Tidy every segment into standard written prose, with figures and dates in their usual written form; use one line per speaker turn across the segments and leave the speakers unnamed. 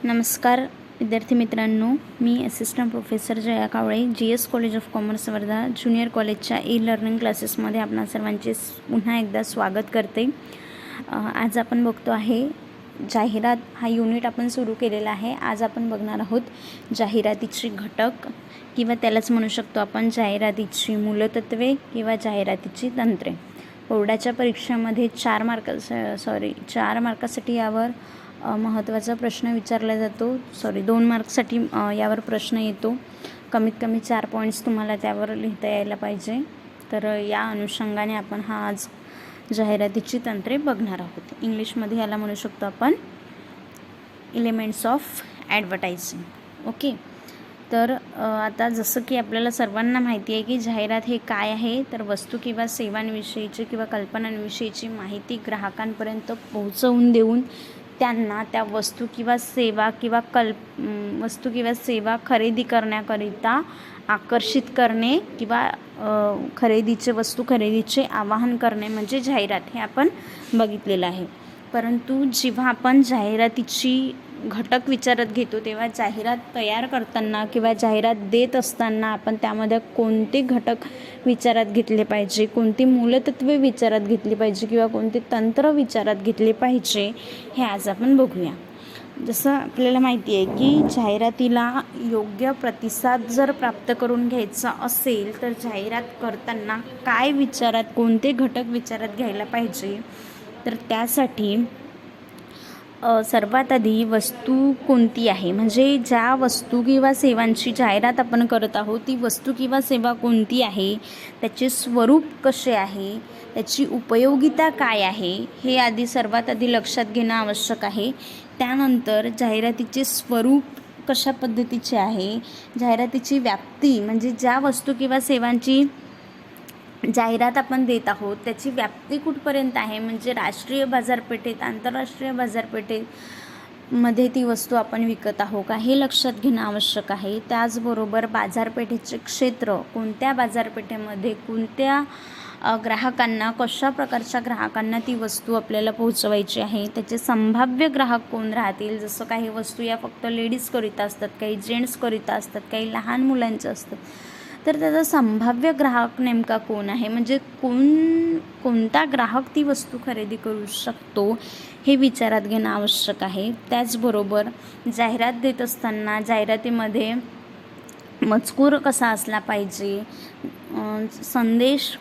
नमस्कार विद्यार्थी मित्रांनो, मी assistant professor Jaya Kawale, GS college of commerce Wardha junior कॉलेजच्या लर्निंग क्लासेसमध्ये आपणा सर्वांचे पुन्हा एकदा स्वागत करते। आज आपण बघतो आहे जाहिरात हा युनिट आपण सुरू केलेला आहे। आज आपण बघणार आहोत जाहिरातीचे घटक किंवा त्यालाच म्हणू शकतो आपण जाहिरातीची मूलतत्वे किंवा जाहिरातीची तंत्रे। बोर्डाच्या परीक्षेमध्ये 4 मार्कासाठी यावर महत्त्वाचा प्रश्न विचारला जातो। 2 मार्क्ससाठी यावर प्रश्न येतो। कमीत कमी 4 पॉईंट्स तुम्हाला त्यावर लिहिता यायला पाहिजे। तर या अनुषंगाने आपण आज जाहिरातीची तंत्रे बघणार आहोत। इंग्लिशमध्ये याला म्हणू शकतो आपण एलिमेंट्स ऑफ ॲडव्हर्टायझिंग। ओके, तर आता जसं की आपल्याला सर्वांना माहिती आहे की जाहिरात हे काय आहे, तर वस्तू किंवा सेवांविषयीची किंवा कल्पनांविषयीची माहिती ग्राहकांपर्यंत पोहोचवून देऊन त्यांना त्या वस्तू किंवा सेवा खरेदी करण्याकरिता आकर्षित करणे किंवा वस्तू खरेदीचे आवाहन करणे म्हणजे जाहिरात हे आपण बघितलेलं आहे। परंतु जेव्हा आपण जाहिरातीची घटक विचारात घेतो तेव्हा जाहिरात तयार करताना किंवा जाहिरात देत असताना आपण त्यामध्ये कोणते घटक विचारात घेतले पाहिजे, कोणती मूलतत्वे विचारात घेतली पाहिजे किंवा कोणते तंत्र विचारात घेतले पाहिजे हे आज आपण बघूया। जसं आपल्याला माहिती आहे की जाहिरातीला योग्य प्रतिसाद जर प्राप्त करून घ्यायचा असेल तर जाहिरात करताना कोणते घटक विचारात घ्यायला पाहिजे, तर त्यासाठी सर्वात आधी वस्तू कोणती आहे, म्हणजे ज्या वस्तू किंवा सेवांची जाहिरात आपण करत आहोत ती वस्तू किंवा सेवा कोणती आहे, त्याचे स्वरूप कसे आहे, त्याची उपयोगिता काय आहे हे सर्वात आधी लक्षात घेणं आवश्यक आहे। त्यानंतर जाहिरातीचे स्वरूप कशा पद्धतीचे आहे, जाहिरातीची व्याप्ती म्हणजे ज्या वस्तू किंवा सेवांची जाहिरात आपण देत आहोत त्याची व्याप्ती कुठपर्यंत आहे, म्हणजे राष्ट्रीय बाजारपेठेत आंतरराष्ट्रीय बाजारपेठेमध्ये ती वस्तू आपण विकत आहोत का हे लक्षात घेणं आवश्यक आहे। त्याचबरोबर बाजारपेठेचे क्षेत्र, कोणत्या बाजारपेठेमध्ये कोणत्या ग्राहकांना, कशा प्रकारच्या ग्राहकांना ती वस्तू आपल्याला पोहोचवायची आहे, त्याचे संभाव्य ग्राहक कोण राहतील। जसं काही वस्तू या फक्त लेडीजकरिता असतात, काही जेंट्सकरिता असतात, काही लहान मुलांचं असतं, तर त्याचा संभाव्य ग्राहक नेमका कोण आहे, म्हणजे कोणता ग्राहक ती वस्तू खरेदी करू शकतो हे विचारात घेणं आवश्यक आहे। त्याचबरोबर जाहिरात देत असताना जाहिरातीमध्ये मजकूर कसा असला पाहिजे, संदेश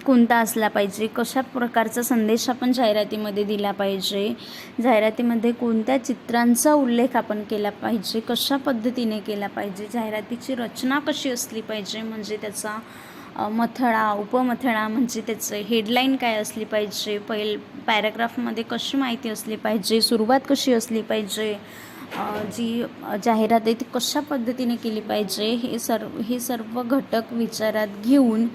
कोणता असला पाहिजे, कशा प्रकारचा संदेश आपण जाहिरातीमध्ये दिला पाहिजे, जाहिरातीमध्ये कोणत्या चित्रांचा उल्लेख आपण केला पाहिजे, कशा पद्धतीने केला पाहिजे, जाहिरातीची रचना कशी असली पाहिजे, म्हणजे त्याचा मथळा, उपमथळा म्हणजे त्याचं हेडलाईन काय असली पाहिजे, पॅराग्राफमध्ये कशी माहिती असली पाहिजे, सुरुवात कशी असली पाहिजे, जी जाहिरात आहे ती कशा पद्धतीने केली पाहिजे, हे सर्व घटक विचारात घेऊन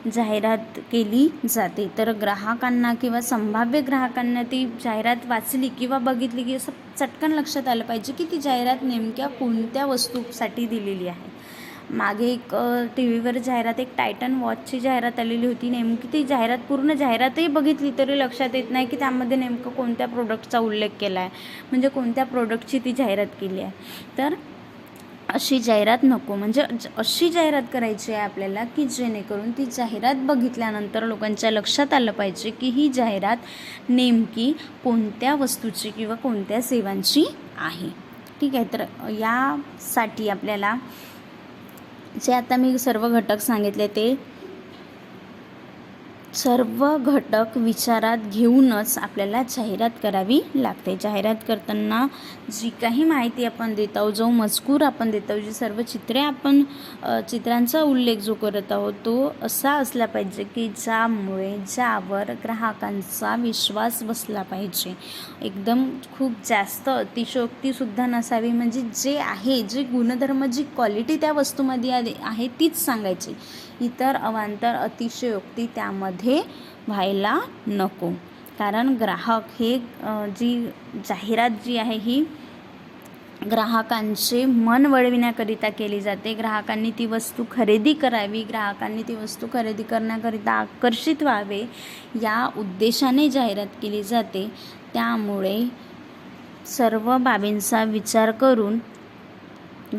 जाहिरात केली जाते। तर ग्राहकांना किंवा संभाव्य ग्राहकांना ती जाहिरात वाचली किंवा बघितली की असं चटकन लक्षात आलं पाहिजे की ती जाहिरात नेमक्या कोणत्या वस्तूसाठी दिलेली आहे। मागे एक TV वर जाहिरात, एक टायटन वॉचची जाहिरात आलेली होती। नेमकी ती पूर्ण जाहिरातही बघितली तरी लक्षात येत नाही की त्यामध्ये नेमकं कोणत्या प्रोडक्टचा उल्लेख केला आहे, म्हणजे कोणत्या प्रोडक्टची ती जाहिरात केली आहे। तर अशी जाहिरात नको, म्हणजे अशी जाहिरात करायची आहे आपल्याला की जेणेकरून ती जाहिरात बघितल्यानंतर लोकांच्या लक्षात आलं पाहिजे की ही जाहिरात नेमकी कोणत्या वस्तूची किंवा कोणत्या सेवांची आहे। ठीक आहे, तर यासाठी आपल्याला जे आता मी सर्व घटक सांगितले ते सर्व घटक विचारात घेऊनच आपल्याला जाहिरात करावी लागते। जाहिरात करताना जी काही माहिती आपण देत आहोत, जो मजकूर आपण देत आहोत, जी सर्व चित्रांचा उल्लेख जो करत आहोत तो असा असला पाहिजे की ज्यावर ग्राहकांचा विश्वास बसला पाहिजे। एकदम खूप जास्त अतिशयोक्तीसुद्धा नसावी, म्हणजे जे गुणधर्म, जी क्वालिटी त्या वस्तूमध्ये आहे तीच सांगायची, इतर अवांतर अतिशयोक्ती त्यामध्ये व्हायला नको। कारण ग्राहक हे जाहिरात जी आहे ही ग्राहकांचे मन वळविण्याकरिता केली जाते। ग्राहकांनी ती वस्तू खरेदी करावी, ग्राहकांनी ती वस्तू खरेदी करण्याकरिता आकर्षित व्हावे या उद्देशाने जाहिरात केली जाते। त्यामुळे सर्व बाबींचा विचार करून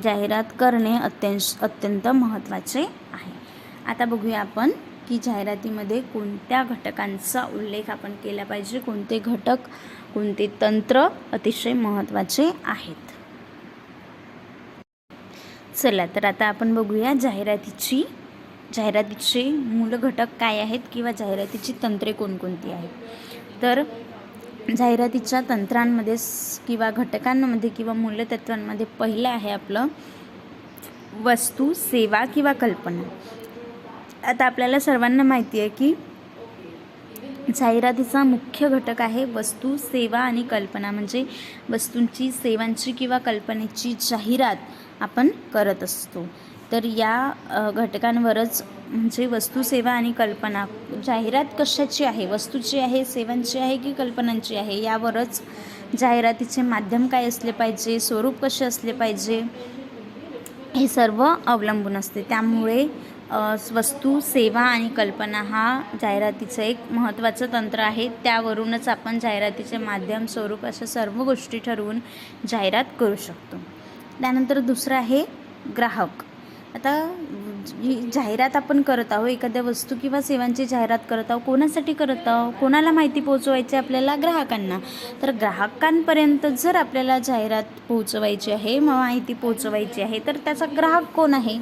जाहिरात करणे अत्यंत महत्त्वाचे आहे. आता बघूया आपण की जाहिरातीमध्ये कोणत्या घटकांचा उल्लेख आपण केला पाहिजे, कोणते घटक, कोणते तंत्र अतिशय महत्त्वाचे आहेत. चला तर आता आपण बघूया जाहिरातीचे मूल घटक काय आहेत किंवा जाहिरातीची तंत्रे कोणकोणती आहेत. तर जाहिरातीच्या तंत्रांमध्ये किंवा घटकांमध्ये किंवा मूलतत्वांमध्ये पहिलं आहे आपलं वस्तू, सेवा किंवा कल्पना. आता आपल्याला सर्वांना माहिती आहे की जाहिरातीचा मुख्य घटक आहे वस्तू, सेवा आणि कल्पना. म्हणजे वस्तूंची, सेवांची किंवा कल्पनेची जाहिरात आपण करत असतो. तर या घटकांवरच म्हणजे वस्तू, सेवा आणि कल्पना, जाहिरात कशाची आहे, वस्तूची आहे, सेवांची आहे की कल्पनांची आहे, यावरच जाहिरातीचे माध्यम काय असले पाहिजे, स्वरूप कसे असले पाहिजे, हे सर्व अवलंबून असते. त्यामुळे वस्तू, सेवा आणि कल्पना हा जाहिरातीचं एक महत्त्वाचं तंत्र आहे. त्यावरूनच आपण जाहिरातीचे माध्यम, स्वरूप अशा सर्व गोष्टी ठरवून जाहिरात करू शकतो. त्यानंतर दुसरं आहे ग्राहक. आता ही जाहिरात आपण करत आहोत, एखाद्या वस्तू किंवा सेवांची जाहिरात करत आहोत, कोणासाठी करत आहोत, कोणाला माहिती पोहोचवायची आपल्याला, ग्राहकांना. तर ग्राहकांपर्यंत जर आपल्याला जाहिरात पोहोचवायची आहे, माहिती पोहोचवायची आहे, तर त्याचा ग्राहक कोण आहे,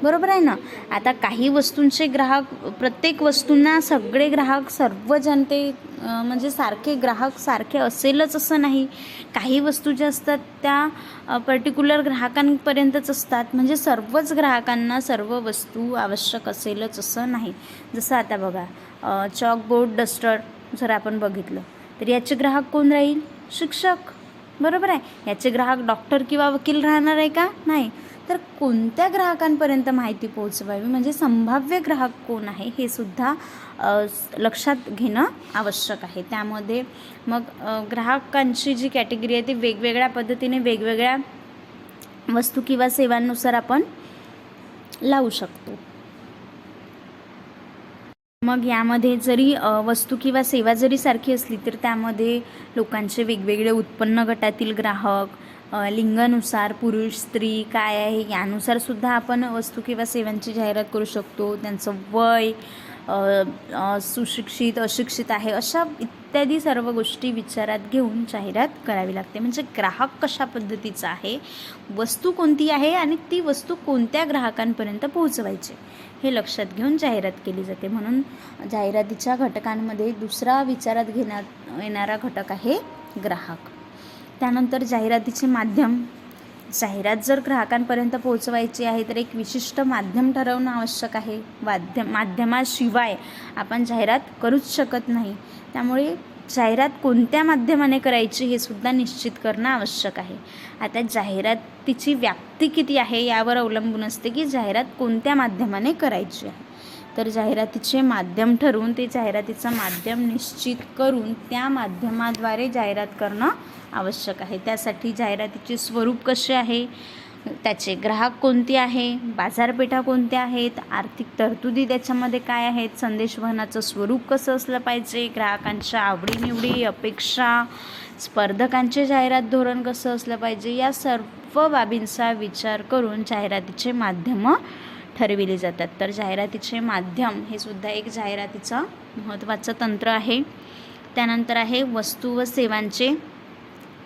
बरोबर आहे ना. आता काही वस्तूंचे ग्राहक, प्रत्येक वस्तूंना सगळे ग्राहक, सर्व जनते म्हणजे सारखे ग्राहक सारखे असेलच असं नाही. काही वस्तू ज्या असतात त्या पर्टिक्युलर ग्राहकांपर्यंतच असतात. म्हणजे सर्वच ग्राहकांना सर्व वस्तू आवश्यक असेलच असं नाही. जसं आता बघा चॉकबोर्ड, डस्टर जर आपण बघितलं तर याचे ग्राहक कोण राहील, शिक्षक, बरोबर आहे. याचे ग्राहक डॉक्टर किंवा वकील राहणार आहे का, नाही. तर कोणत्या ग्राहकांपर्यंत माहिती पोहोचवावी, म्हणजे संभाव्य ग्राहक कोण आहे हे सुद्धा लक्षात घेणं आवश्यक आहे. त्यामध्ये मग ग्राहकांची जी कॅटेगरी आहे ती वेगवेगळ्या पद्धतीने वेगवेगळ्या वस्तू किंवा सेवांनुसार आपण लावू शकतो. मग यामध्ये जरी वस्तू किंवा सेवा जरी सारखी असली तर त्यामध्ये लोकांचे वेगवेगळे उत्पन्न गटातील ग्राहक, लिंगानुसार पुरुष, स्त्री काय आहे यानुसार सुद्धा आपण वस्तू किंवा सेवांची जाहिरात करू शकतो. त्यांचं वय, सुशिक्षित, अशिक्षित आहे, अशा इत्यादी सर्व गोष्टी विचारात घेऊन जाहिरात करावी लागते. म्हणजे ग्राहक कशा पद्धतीचा आहे, वस्तू कोणती आहे आणि ती वस्तू कोणत्या ग्राहकांपर्यंत पोहोचवायची हे लक्षात घेऊन जाहिरात केली जाते. म्हणून जाहिरातीच्या घटकांमध्ये दुसरा विचारात घेण्यात येणारा घटक आहे ग्राहक. त्यानंतर जाहिरातीचे माध्यम. जाहिरात जर ग्राहकांपर्यंत पोहोचवायची आहे तर एक विशिष्ट माध्यम ठरवणं आवश्यक आहे. माध्यमाशिवाय आपण जाहिरात करूच शकत नाही. त्यामुळे जाहिरात कोणत्या माध्यमाने करायची हे सुद्धा निश्चित करणं आवश्यक आहे. आता जाहिरातीची व्याप्ती किती आहे यावर अवलंबून असते की जाहिरात कोणत्या माध्यमाने करायची आहे. तर जाहिरातीचे माध्यम ठरवून ते जाहिरातीचं माध्यम निश्चित करून त्या माध्यमाद्वारे जाहिरात करणं आवश्यक आहे. त्यासाठी जाहिरातीचे स्वरूप कसे आहे, त्याचे ग्राहक कोणते आहे, बाजारपेठा कोणत्या आहेत, आर्थिक तरतुदी त्याच्यामध्ये काय आहेत, संदेशवहनाचं स्वरूप कसं असलं पाहिजे, ग्राहकांच्या आवडीनिवडी, अपेक्षा, स्पर्धकांचे जाहिरात धोरण कसं असलं पाहिजे, या सर्व बाबींचा विचार करून जाहिरातीचे माध्यमं ठरविले जातात. तर जाहिरातीचे माध्यम हे सुद्धा एक जाहिरातीचं महत्त्वाचं तंत्र आहे. त्यानंतर आहे वस्तू व सेवांचे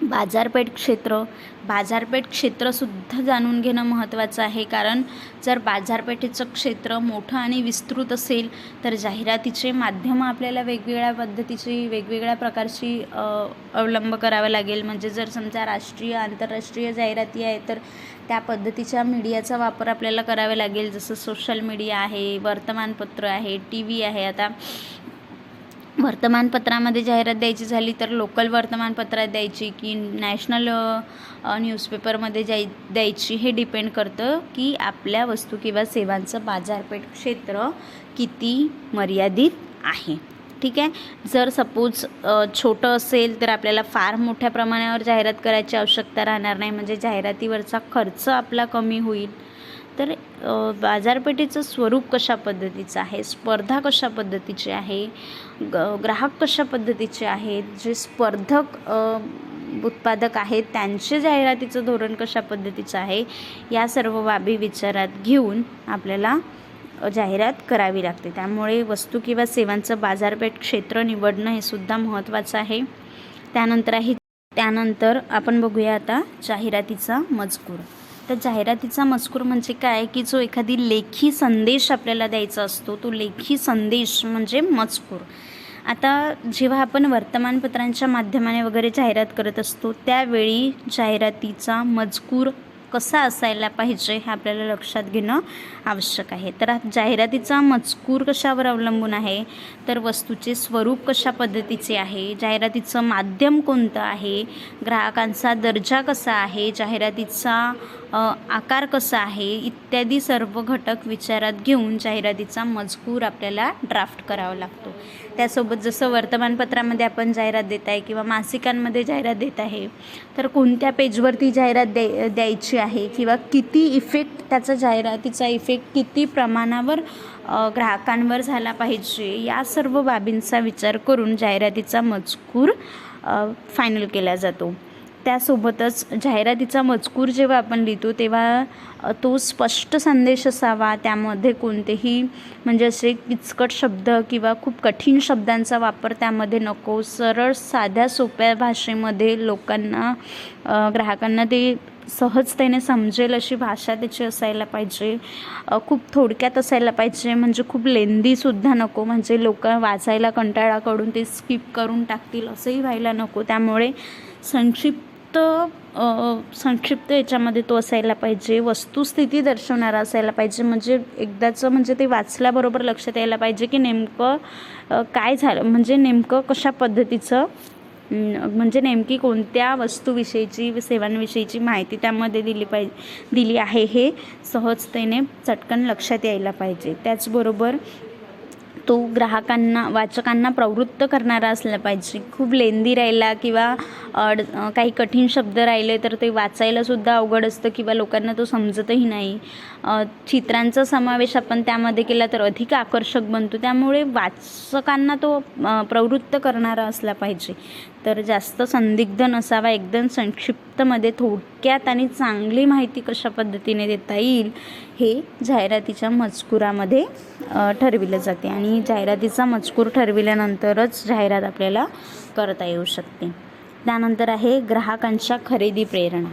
बाजारपेठ क्षेत्र. बाजारपेठ क्षेत्रसुद्धा जाणून घेणं महत्त्वाचं आहे. कारण जर बाजारपेठेचं क्षेत्र मोठं आणि विस्तृत असेल तर जाहिरातीचे माध्यमं आपल्याला वेगवेगळ्या पद्धतीची, वेगवेगळ्या प्रकारची अवलंब करावा लागेल. म्हणजे जर समजा राष्ट्रीय, आंतरराष्ट्रीय जाहिराती आहे तर त्या पद्धतीच्या मीडियाचा वापर आपल्याला करावा लागेल. जसं सोशल मीडिया आहे, वर्तमानपत्र आहे, टी व्ही आहे. आता वर्तमानपत्रामध्ये जाहिरात द्यायची झाली तर लोकल वर्तमानपत्रात द्यायची की नॅशनल न्यूजपेपरमध्ये द्यायची, हे डिपेंड करतं की आपल्या वस्तू किंवा सेवांचं बाजारपेठ क्षेत्र किती मर्यादित आहे. ठीक आहे. जर सपोज छोटं असेल तर आपल्याला फार मोठ्या प्रमाणावर जाहिरात करायची आवश्यकता राहणार नाही. म्हणजे जाहिरातीवरचा खर्च आपला कमी होईल. तर बाजारपेठेचं स्वरूप कशा पद्धतीचं आहे, स्पर्धा कशा पद्धतीची आहे, ग्राहक कशा पद्धतीचे आहेत, जे स्पर्धक उत्पादक आहेत त्यांचे जाहिरातीचं धोरण कशा पद्धतीचं आहे, या सर्व बाबी विचारात घेऊन आपल्याला जाहिरात करावी लागते. त्यामुळे वस्तू किंवा सेवांचं बाजारपेठ क्षेत्र निवडणं हे सुद्धा महत्त्वाचं आहे. त्यानंतर आपण बघूया आता जाहिरातीचा मजकूर. तर जाहिरातीचा मजकूर म्हणजे काय, की जो एखादी लेखी संदेश आपल्याला द्यायचा असतो, तो लेखी संदेश म्हणजे मजकूर. आता जेव्हा आपण वर्तमानपत्रांच्या माध्यमाने वगैरे जाहिरात करत असतो, त्यावेळी जाहिरातीचा मजकूर कसा असायला पाहिजे हे आपल्याला लक्षात घेणं आवश्यक आहे. तर जाहिरातीचा मजकूर कशावर अवलंबून आहे, तर वस्तूचे स्वरूप कशा पद्धतीचे आहे, जाहिरातीचं माध्यम कोणतं आहे, ग्राहकांचा दर्जा कसा आहे, जाहिरातीचा आकार कसा आहे, इत्यादी सर्व घटक विचारात घेऊन जाहिरातीचा मजकूर आपल्याला ड्राफ्ट करावा लागतो. त्यासोबत जसं वर्तमानपत्रामध्ये आपण जाहिरात देत आहे किंवा मासिकांमध्ये जाहिरात देत आहे, तर कोणत्या पेजवरती जाहिरात द्यायची आहे किंवा किती इफेक्ट, त्याचा जाहिरातीचा इफेक्ट किती प्रमाणावर ग्राहकांवर झाला पाहिजे, या सर्व बाबींचा विचार करून जाहिरातीचा मजकूर फायनल केला जातो. त्यासोबतच जाहिरातीचा मजकूर जेव्हा आपण लिहितो तेव्हा तो स्पष्ट संदेश असावा, त्यामध्ये कोणतेही म्हणजे असे किचकट शब्द किंवा खूप कठीण शब्दांचा वापर त्यामध्ये नको. सरळ साध्या सोप्या भाषेमध्ये लोकांना, ग्राहकांना ते सहजतेने समजेल अशी भाषा त्याची असायला पाहिजे. खूप थोडक्यात असायला पाहिजे, म्हणजे खूप लेंदीसुद्धा नको, म्हणजे लोक वाचायला कंटाळा करून ते स्किप करून टाकतील असंही व्हायला नको. त्यामुळे संक्षिप्त याच्यामध्ये तो असायला पाहिजे. वस्तुस्थिती दर्शवणारा असायला पाहिजे, म्हणजे एकदाचं म्हणजे ते वाचल्याबरोबर लक्षात यायला पाहिजे की नेमकं काय झालं, म्हणजे नेमकं कशा पद्धतीचं, म्हणजे नेमकी कोणत्या वस्तूविषयीची, सेवांविषयीची माहिती त्यामध्ये दिली आहे हे सहजतेने चटकन लक्षात यायला पाहिजे. त्याचबरोबर तो ग्राहकांना, वाचकांना प्रवृत्त करणारा असला पाहिजे. खूप लेंदी राहिला किंवा काही कठीण शब्द राहिले तर ते वाचायलासुद्धा अवघड असतं किंवा लोकांना तो समजतही नाही. चित्रांचा समावेश आपण त्यामध्ये केला तर अधिक आकर्षक बनतो. त्यामुळे वाचकांना तो प्रवृत्त करणारा असला पाहिजे. तर जास्त संदिग्ध नसावा, एकदम संक्षिप्तमध्ये थोडक्यात आणि चांगली माहिती कशा पद्धतीने देता येईल हे जाहिरातीच्या मजकुरामध्ये ठरविलं जाते. आणि जाहिरातीचा मजकूर ठरविल्यानंतरच जाहिरात आपल्याला करता येऊ शकते. त्यानंतर आहे ग्राहकांच्या खरेदी प्रेरणा.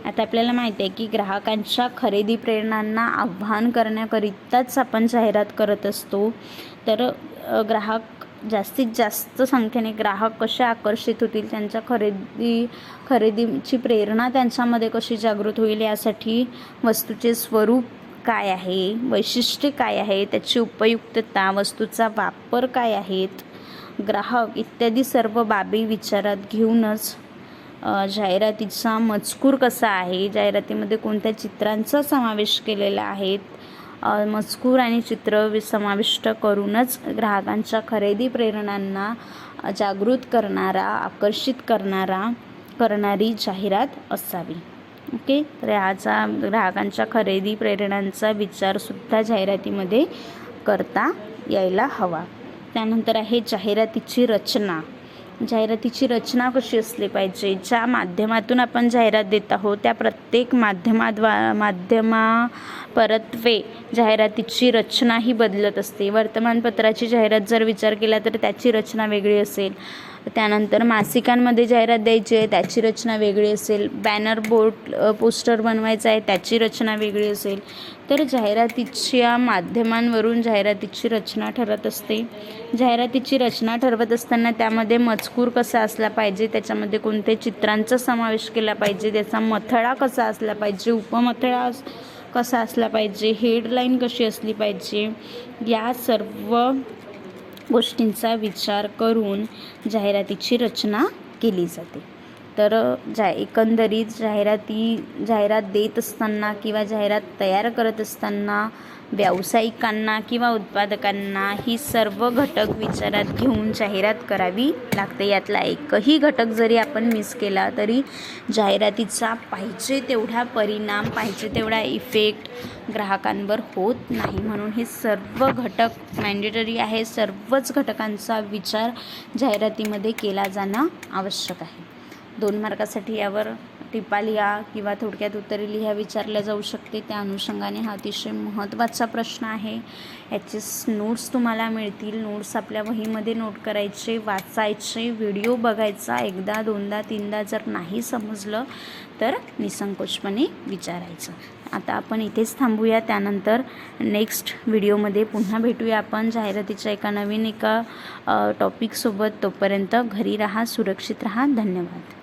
आता आपल्याला माहिती आहे की ग्राहकांच्या खरेदी प्रेरणांना आव्हान करण्याकरिताच आपण जाहिरात करत असतो. तर जास्तीत जास्त संख्येने ग्राहक कसे आकर्षित होतील, त्यांच्या खरेदीची प्रेरणा त्यांच्यामध्ये कशी जागृत होईल, यासाठी वस्तूचे स्वरूप काय आहे, वैशिष्ट्ये काय आहे, त्याची उपयुक्तता, वस्तूचा वापर काय आहेत, ग्राहक इत्यादी सर्व बाबी विचारात घेऊनच जाहिरातीचा मजकूर कसा आहे, जाहिरातीमध्ये कोणत्या चित्रांचा समावेश केलेला आहे, मजकूर आणि चित्र समाविष्ट करूनच ग्राहकांच्या खरेदी प्रेरणांना जागृत करणारा, आकर्षित करणारी जाहिरात असावी. ओके, तर ह्याचा ग्राहकांच्या खरेदी प्रेरणांचा विचारसुद्धा जाहिरातीमध्ये करता यायला हवा. त्यानंतर आहे जाहिरातीची रचना. जाहिरातीची रचना कशी असली पाहिजे, ज्या माध्यमातून आपण जाहिरात देत आहोत त्या प्रत्येक माध्यमापरत्वे जाहिरातीची रचना ही बदलत असते. वर्तमानपत्राची जाहिरात जर विचार केला तर त्याची रचना वेगळी असेल. त्यानंतर मासिकांमध्ये जाहिरात द्यायची आहे, त्याची रचना वेगळी असेल. बॅनर बोर्ड पोस्टर बनवायचं आहे, त्याची रचना वेगळी असेल. तर जाहिरातीच्या माध्यमांवरून जाहिरातीची रचना ठरत असते. जाहिरातीची रचना ठरवत असताना त्यामध्ये मजकूर कसा असला पाहिजे, त्याच्यामध्ये कोणत्या चित्रांचा समावेश केला पाहिजे, त्याचा मथळा कसा असला पाहिजे, उपमथळा कसा असला पाहिजे, हेडलाईन कशी असली पाहिजे, या सर्व गोष्टींचा विचार करून जाहिरातीची रचना केली जाते. तर एकंदरीत जाहिरात देत असताना किंवा जाहिरात तयार करत असताना व्यावसायिकांना किंवा उत्पादकांना ही सर्व घटक विचारात घेऊन जाहिरात करावी लागते. यातला एकही घटक जरी आपण मिस केला तरी जाहिरातीचा पाहिजे तेवढा परिणाम, पाहिजे तेवढा इफेक्ट ग्राहकांवर होत नाही. म्हणून हे सर्व घटक मॅन्डेटरी आहे. सर्वच घटकांचा विचार जाहिरातीमध्ये केला जाणं आवश्यक आहे. 2 मार्कासाठी यावर टिपा लिहा किंवा थोडक्यात उत्तरे लिहा विचारल्या जाऊ शकते. त्या अनुषंगाने हा अतिशय महत्त्वाचा प्रश्न आहे. याचेच नोट्स तुम्हाला मिळतील. नोट्स आपल्या वहीमध्ये नोट करायचे, वाचायचे, व्हिडिओ बघायचा. एकदा, दोनदा, तीनदा जर नाही समजलं तर निसंकोचपणे विचारायचं. आता आपण इथेच थांबूया. त्यानंतर नेक्स्ट व्हिडिओमध्ये पुन्हा भेटूया आपण जाहिरातीच्या नवीन एका टॉपिकसोबत. तोपर्यंत घरी राहा, सुरक्षित राहा. धन्यवाद.